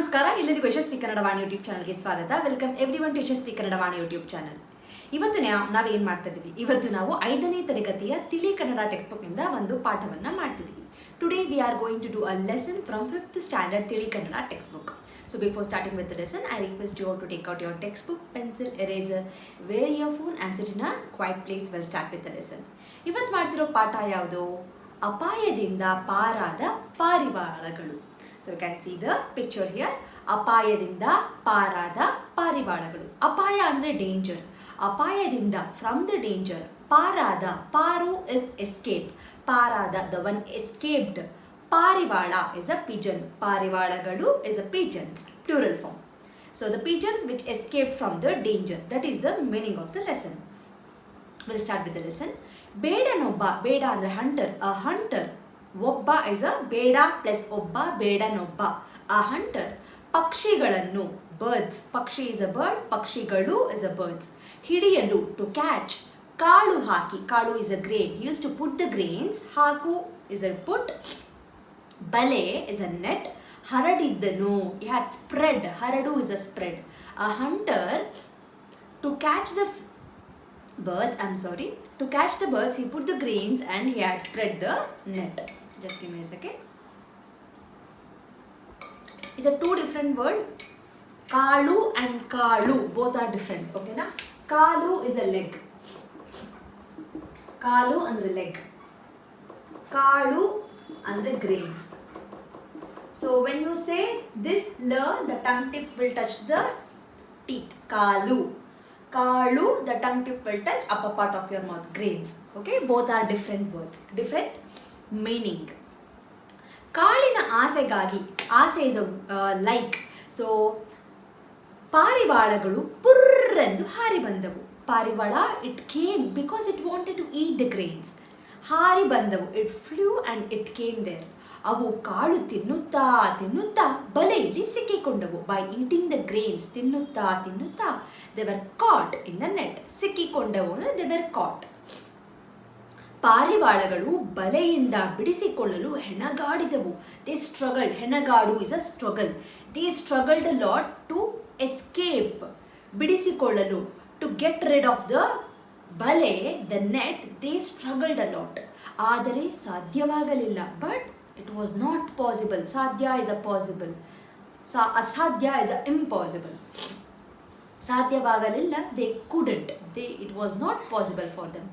ನಮಸ್ಕಾರ, ಎಲ್ಲರಿಗೂ ಯಶಸ್ವಿ ಕನ್ನಡ ವಾಣಿ ಯೂಟ್ಯೂಬ್ ಚಾನಲ್ಗೆ ಸ್ವಾಗತ. Welcome everyone to Yashasvi Kannada Vani YouTube channel. ಇವತ್ತು ನಾವೇನು ಮಾಡ್ತಾ ಇದ್ದೀವಿ, ಇವತ್ತು ನಾವು 5ನೇ ತರಗತಿಯ ತಿಳಿ ಕನ್ನಡ ಟೆಕ್ಸ್ಟ್ ಬುಕ್ನಿಂದ ಒಂದು ಪಾಠವನ್ನು ಮಾಡ್ತಿದ್ದೀವಿ. Today we are going to do a lesson from 5th standard Tili Kannada textbook. So before starting with the lesson, I request you all to take out your textbook, pencil, eraser, wear your phone and sit in a quiet place. We'll start with the lesson. ಇವತ್ತು ಮಾಡ್ತಿರೋ ಪಾಠ ಯಾವುದು? ಅಪಾಯದಿಂದ ಪಾರಾದ ಪಾರಿವಾಳಗಳು. So you can see the picture here. ಅಪಾಯದಿಂದ ಪಾರಾದ ಪಾರಿವಾಳಗಳು. ಅಪಾಯ ಅಂದರೆ ಡೇಂಜರ್. ಅಪಾಯದಿಂದ ಫ್ರಮ್ ದ ಡೇಂಜರ್. ಪಾರಾದ, ಪಾರು is escape. ಪಾರಾದ, the one escaped. Paarivala is a pigeon. Paarivaalagalu is a pigeons, plural form. So the pigeons which escaped from the danger. That is the meaning of the lesson. We'll start with the lesson. Bedanobba, beda andre hunter. A hunter. Obba is a beda plus obba, bedanobba. A hunter. Pakshigalannu, birds. Pakshi is a bird. Pakshigalu is a birds. Hidiyalu, to catch. Kalu haki. Kalu is a grain. He used to put the grains. Haku is a put. Bale is a net. Haradiddanu, he had spread. Haradu is a spread. A hunter, to catch the birds, to catch the birds, he put the grains and he had spread the net. Just give me a second. It's a two different word. Kalu and kalu, both are different. Okay na? Kalu is a leg. Kalu andre leg. Kalu andre grains. So when you say this l, the tongue tip will touch the teeth. Kalu. Kalu, the tongue tip will touch upper part of your mouth. Grains. Okay, both are different words, different meaning. Kalina asegagi. Ase is a like. So ಪಾರಿವಾಳಗಳು ಪುರ್ರೆಂದು ಹಾರಿ ಬಂದವು. ಪಾರಿವಾಳ, it came because it wanted to eat the grains. ಹಾರಿ ಬಂದವು, it flew and it came there. ಅವು ಕಾಳು ತಿನ್ನುತ್ತಾ ತಿನ್ನುತ್ತಾ ಬಲೆಯಲ್ಲಿ ಸಿಕ್ಕಿಕೊಂಡವು. By eating the grains, ತಿನ್ನುತ್ತಾ ತಿನ್ನುತ್ತಾ they were caught in the net. ಸಿಕ್ಕಿಕೊಂಡವು ಅಂದರೆ they were caught. ಪಾರಿವಾಳಗಳು ಬಲೆಯಿಂದ ಬಿಡಿಸಿಕೊಳ್ಳಲು ಹೆಣಗಾಡಿದವು. They struggled. ಹೆಣಗಾಡು is a struggle. They struggled a lot to escape. ಬಿಡಿಸಿಕೊಳ್ಳಲು, to get rid of the ಬಲೆ, the net, they struggled a lot. ಆದರೆ ಸಾಧ್ಯವಾಗಲಿಲ್ಲ. But it was not possible. ಸಾಧ್ಯ is a possible. ಅಸಾಧ್ಯ is a impossible. ಸಾಧ್ಯವಾಗಲಿಲ್ಲ, they couldn't. It was not possible for them.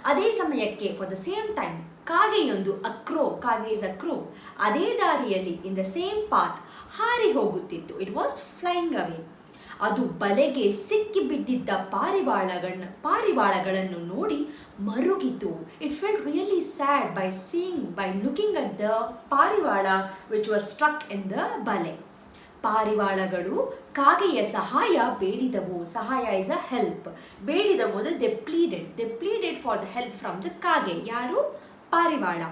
ಅದೇ ಸಮಯಕ್ಕೆ, for the same time, ಕಾಗೆಯೊಂದು, a crow, ಕಾಗೆ is a crow, ಅದೇ ದಾರಿಯಲ್ಲಿ, in the same path, ಹಾರಿ ಹೋಗುತ್ತಿತ್ತು. It was flying away. ಅದು ಬಲೆಗೆ ಸಿಕ್ಕಿ ಬಿದ್ದಿದ್ದ ಪಾರಿವಾಳಗಳನ್ನು ನೋಡಿ ಮರುಗಿತು. It felt really sad by looking at the ಪಾರಿವಾಳ which were stuck in the ಬಲೆ. ಪಾರಿವಾಳಗಳು ಕಾಗೆಯ ಸಹಾಯ ಬೇಡಿದವು. ಸಹಾಯ is a help. ಬೇಡಿದವು ಅಂದರೆ they pleaded for the help from the ಕಾಗೆ. ಯಾರು? ಪಾರಿವಾಳ.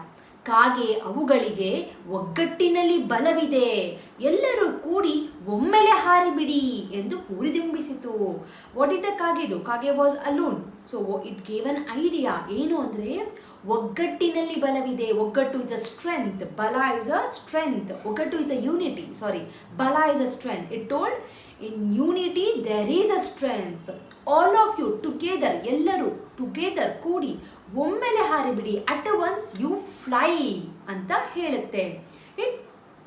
ಕಾಗೆ ಅವುಗಳಿಗೆ ಒಗ್ಗಟ್ಟಿನಲ್ಲಿ ಬಲವಿದೆ, ಎಲ್ಲರೂ ಕೂಡಿ ಒಮ್ಮೆಲೆ ಹಾರಿಬಿಡಿ ಎಂದು ಹುರಿದುಂಬಿಸಿತು. ವಾಟ್ ಡಿಡ್ ದ ಕಾಗೆ ಡು? ಕಾಗೆ was alone. So it gave an idea. ಏನು ಅಂದರೆ ಒಗ್ಗಟ್ಟಿನಲ್ಲಿ ಬಲವಿದೆ. ಒಗ್ಗಟ್ಟು ಇಸ್ ಅ ಸ್ಟ್ರೆಂತ್. ಬಲ ಇಸ್ ಅ ಸ್ಟ್ರೆಂತ್. ಒಗ್ಗಟ್ಟು ಇಸ್ ಅ ಯೂನಿಟಿ. ಬಲ is a strength. It told in unity there is a strength. All of you together, ಎಲ್ಲರೂ together ಕೂಡಿ ಒಮ್ಮೆಲೆ ಹಾರಿಬಿಡಿ. ಅಟ್ ಒನ್ಸ್ ಯು ಫ್ಲೈ ಅಂತ ಹೇಳುತ್ತೆ. ಇಟ್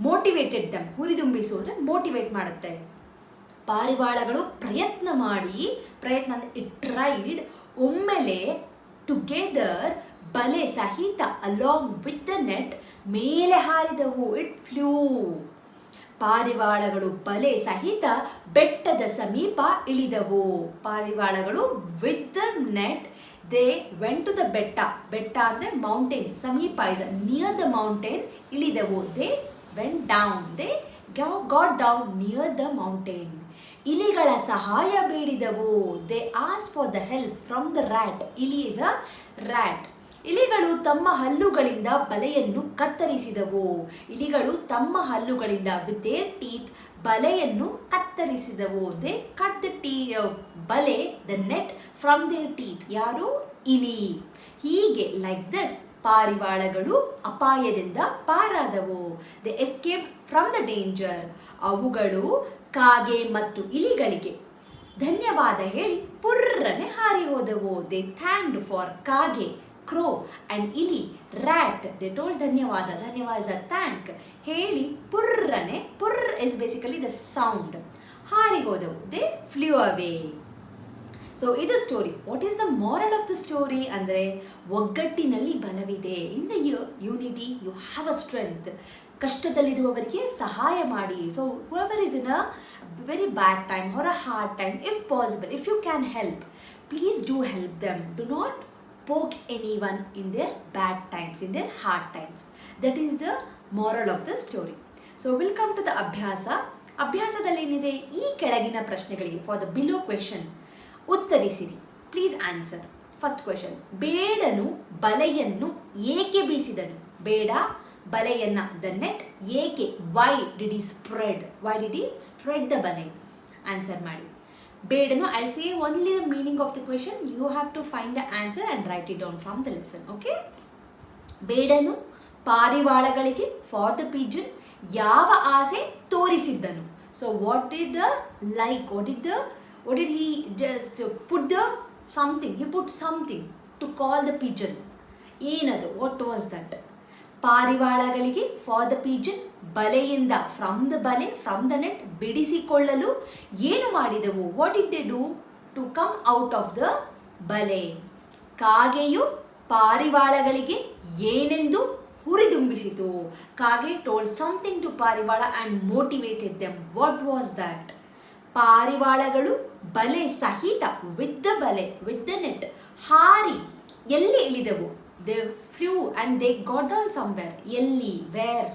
ಮೋಟಿವೇಟೆಡ್ ದಮ್. ಹುರಿದುಂಬಿಸು ಅಂದರೆ ಮೋಟಿವೇಟ್ ಮಾಡುತ್ತೆ. ಪಾರಿವಾಳಗಳು ಪ್ರಯತ್ನ ಅಂದರೆ ಇಟ್ ಟ್ರೈಡ್, ಒಮ್ಮೆಲೆ ಟುಗೆದರ್ ಬಲೆ ಸಹಿತ ಅಲಾಂಗ್ ವಿತ್ ದ ನೆಟ್ ಮೇಲೆ ಹಾರಿದವು. It flu. ಪಾರಿವಾಳಗಳು ಬಲೆ ಸಹಿತ ಬೆಟ್ಟದ ಸಮೀಪ ಇಳಿದವು. ಪಾರಿವಾಳಗಳು with the net they went to the ಬೆಟ್ಟ. ಬೆಟ್ಟ ಅಂದರೆ ಮೌಂಟೇನ್. ಸಮೀಪ ಇಸ್ ನಿಯರ್ ದ ಮೌಂಟೇನ್. ಇಳಿದವು. They went down. They got down near the mountain. ಇಲಿಗಳ ಸಹಾಯ ಬೇಡಿದವು. They ask for the help from the rat. ಇಲಿ ಇಸ್ ಅ ರ್ಯಾಟ್. ಇಲಿಗಳು ತಮ್ಮ ಹಲ್ಲುಗಳಿಂದ ಬಲೆಯನ್ನು ಕತ್ತರಿಸಿದವು. ಇಲಿಗಳು ತಮ್ಮ ಹಲ್ಲುಗಳಿಂದ ವಿತ್ ದೇರ್ ಟೀತ್ ಬಲೆಯನ್ನು ಕತ್ತರಿಸಿದವು. ದೇ ಕಟ್ ದ ಬಲೆ, the net from their teeth. ಯಾರು? ಇಲಿ. ಹೀಗೆ ಲೈಕ್ ದಿಸ್ ಪಾರಿವಾಳಗಳು ಅಪಾಯದಿಂದ ಪಾರಾದವು. They escaped from the danger. ಅವುಗಳು ಕಾಗೆ ಮತ್ತು ಇಲಿಗಳಿಗೆ ಧನ್ಯವಾದ ಹೇಳಿ ಪುರ್ರನೆ ಹಾರಿ ಹೋದವು. ದೇ ಥ್ಯಾಂಕ್ಡ್ ಫಾರ್ ಕಾಗೆ, ಕ್ರೋ ಅಂಡ್ ಇಲಿ, ರ್ಯಾಟ್. ದೇ ಟೋಲ್ಡ್ ಧನ್ಯವಾದ. ಧನ್ಯವಾದ ಇಸ್ ಅ ಥ್ಯಾಂಕ್. ಹೇಳಿ ಪುರ್ರನೆ, ಪುರ್ ಇಸ್ ಬೇಸಿಕಲಿ ದ ಸೌಂಡ್. ಹಾರಿ ಹೋದವು. They flew away. ಸೊ ಇದು story. What is the moral of the story ಅಂದರೆ ಒಗ್ಗಟ್ಟಿನಲ್ಲಿ ಬಲವಿದೆ. In the unity you have a strength. ಕಷ್ಟದಲ್ಲಿರುವವರಿಗೆ ಸಹಾಯ ಮಾಡಿ. So whoever is in a very bad time or a hard time, if possible, if you can help, please do help them. Do not poke anyone in their bad times, in their hard times. That is the moral of the story. So we'll come to the ಅಭ್ಯಾಸ. ಅಭ್ಯಾಸದಲ್ಲಿ ಏನಿದೆ? ಈ ಕೆಳಗಿನ ಪ್ರಶ್ನೆಗಳಿಗೆ for the below question ಉತ್ತರಿಸಿರಿ. Please answer. First question, ಬೇಡನು ಬಲೆಯನ್ನು ಏಕೆ ಬೀಸಿದನು? ಬೇಡ ಬಲೆಯನ್ನ, ದ ನೆಟ್, ಏಕೆ, why did he spread, why did he spread the ಬಲೆ? ಆನ್ಸರ್ ಮಾಡಿ. ಬೇಡನು, I say only the meaning of the question. You have to find the answer and write it down from the lesson. Okay. ಬೇಡನು ಪಾರಿವಾಳಗಳಿಗೆ, for the pigeon, ಯಾವ ಆಸೆ ತೋರಿಸಿದ್ದನು? So what did the like, what did he just put the something? He put something to call the pigeon. ಏನದು? What was that? ಪಾರಿವಾಳಗಳಿಗೆ, for the pigeon, ಬಲೆಯಿಂದ, from the ಬಲೆ, from the net, ಬಿಡಿಸಿಕೊಳ್ಳಲು ಏನು ಮಾಡಿದವು? What did they do to come out of the ಬಲೆ? ಕಾಗೆಯು ಪಾರಿವಾಳಗಳಿಗೆ ಏನೆಂದು ಹುರಿದುಂಬಿಸಿತು? ಕಾಗೆ ಟೋಲ್ಡ್ ಸಮಥಿಂಗ್ ಟು ಪಾರಿವಾಳ and motivated them. What was that? ಪಾರಿವಾಳಗಳು ಬಲೆ ಸಹಿತ, ವಿತ್ ದ ಬಲೆ, ವಿತ್ ದ ನೆಟ್, ಹಾರಿ ಎಲ್ಲಿ ಇಳಿದವು? They flew and they got down somewhere. ಎಲ್ಲಿ? ವೇರ್?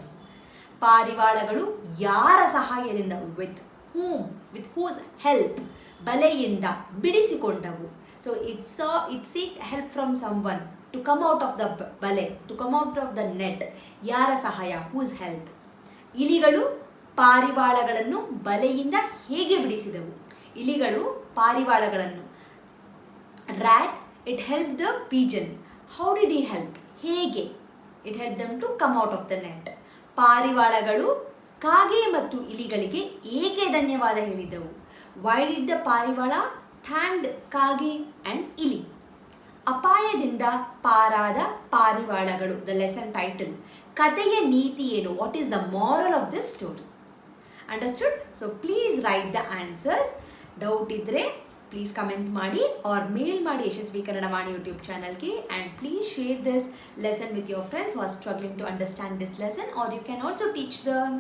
ಪಾರಿವಾಳಗಳು ಯಾರ ಸಹಾಯದಿಂದ? With whom, with whose help? ಬಲೆಯಿಂದ ಬಿಡಿಸಿಕೊಂಡವು. So it seek help from someone to come out of the ಬಲೆ, to come out of the net. ಯಾರ ಸಹಾಯ? Whose help? ಇಲಿಗಳು ಪಾರಿವಾಳಗಳನ್ನು ಬಲೆಯಿಂದ ಹೇಗೆ ಬಿಡಿಸಿದವು? ಇಲಿಗಳು ಪಾರಿವಾಳಗಳನ್ನು. Rat, it help the pigeon. How did he help? ಹೇಗೆ? It help them to come out of the net. ಪಾರಿವಾಳಗಳು ಕಾಗೆ ಮತ್ತು ಇಲಿಗಳಿಗೆ ಏಕೆ ಧನ್ಯವಾದ ಹೇಳಿದವು? ವೈ ಡಿಡ್ ದ ಪಾರಿವಾಳ ಥ್ಯಾಂಕ್ಡ್ ಕಾಗೆ ಆ್ಯಂಡ್ ಇಲಿ? ಅಪಾಯದಿಂದ ಪಾರಾದ ಪಾರಿವಾಳಗಳು, ದ ಲೆಸನ್ ಟೈಟಲ್. ಕಥೆಯ ನೀತಿ ಏನು? What is the moral of this story? Understood? So please write the answers. Doubt ಇದ್ದರೆ ಪ್ಲೀಸ್ ಕಮೆಂಟ್ ಮಾಡಿ ಆರ್ ಮೇಲ್ ಮಾಡಿ ಯಶಸ್ವಿ ಕನ್ನಡ ವಾಣಿ ಯೂಟ್ಯೂಬ್ ಚಾನಲ್ಗೆ. And please share this lesson with your friends who are struggling to understand this lesson, or you can also teach them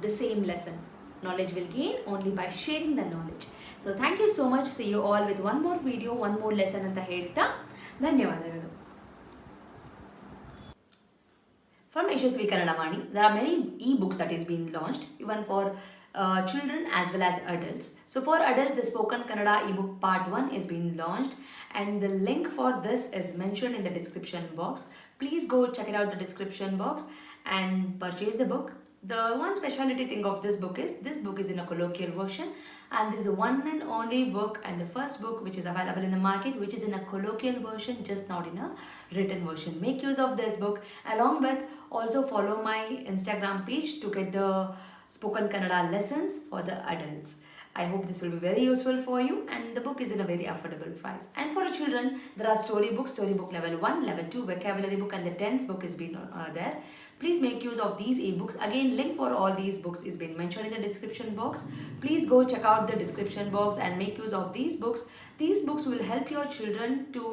the same lesson. Knowledge will gain only by sharing the knowledge. So thank you so much. See you all with one more video, one more lesson ಅಂತ ಹೇಳ್ತಾ ಧನ್ಯವಾದಗಳು. From Yashaswi Kannada Vaani, there are many e-books that is being launched, even for children as well as adults. So for adults, the Spoken Kannada ebook part 1 is being launched, and the link for this is mentioned in the description box. Please go check it out, the description box, and purchase the book. The one speciality thing of this book is in a colloquial version, and this is the one and only book and the first book which is available in the market which is in a colloquial version, just not in a written version. Make use of this book. Along with, also follow my Instagram page to get the Spoken Kannada lessons for the adults. I hope this will be very useful for you, and the book is in a very affordable price. And for the children, there are storybook level 1, level 2, vocabulary book, and the 10th book is been there. Please make use of these ebooks. Again, link for all these books is been mentioned in the description box. Please go check out the description box and make use of these books. These books will help your children to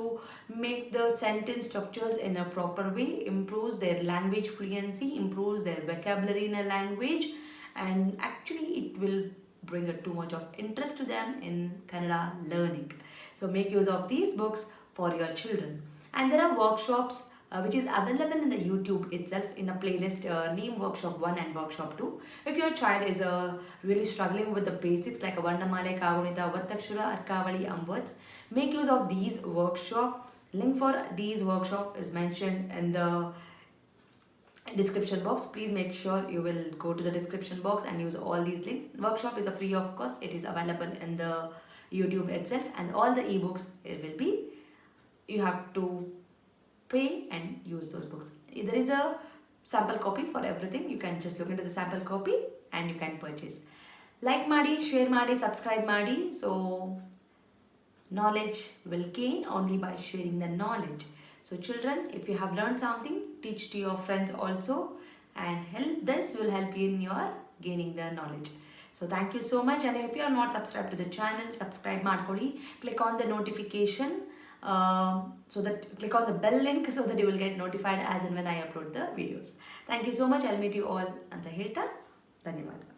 make the sentence structures in a proper way, improves their language fluency, improves their vocabulary in a language, and actually it will bring too much of interest to them in Kannada learning. So make use of these books for your children. And there are workshops which is available in the YouTube itself in a playlist name Workshop 1 and Workshop 2. If your child is really struggling with the basics like a Varnamala, Kagunita, Vattakshura, Arkavali, words, make use of these workshop. Link for these workshop is mentioned in the description box. Please make sure you will go to the description box and use all these links. Workshop is a free of cost. It is available in the YouTube itself, and all the ebooks, it will be, you have to pay and use those books. There is a sample copy for everything. You can just look into the sample copy and you can purchase. Like ಮಾಡಿ, share ಮಾಡಿ, subscribe ಮಾಡಿ. So knowledge will gain only by sharing the knowledge. So children, if you have learned something, teach to your friends also, and this will help you in your gaining the knowledge. So thank you so much, and if you are not subscribed to the channel, subscribe ಮಾಡ್ಕೊಳ್ಳಿ. Click on the notification, so that click on the bell link so that you will get notified as and when I upload the videos. Thank you so much. I'll meet you all ಅಂತ ಹೇಳ್ತಾ ಧನ್ಯವಾದ.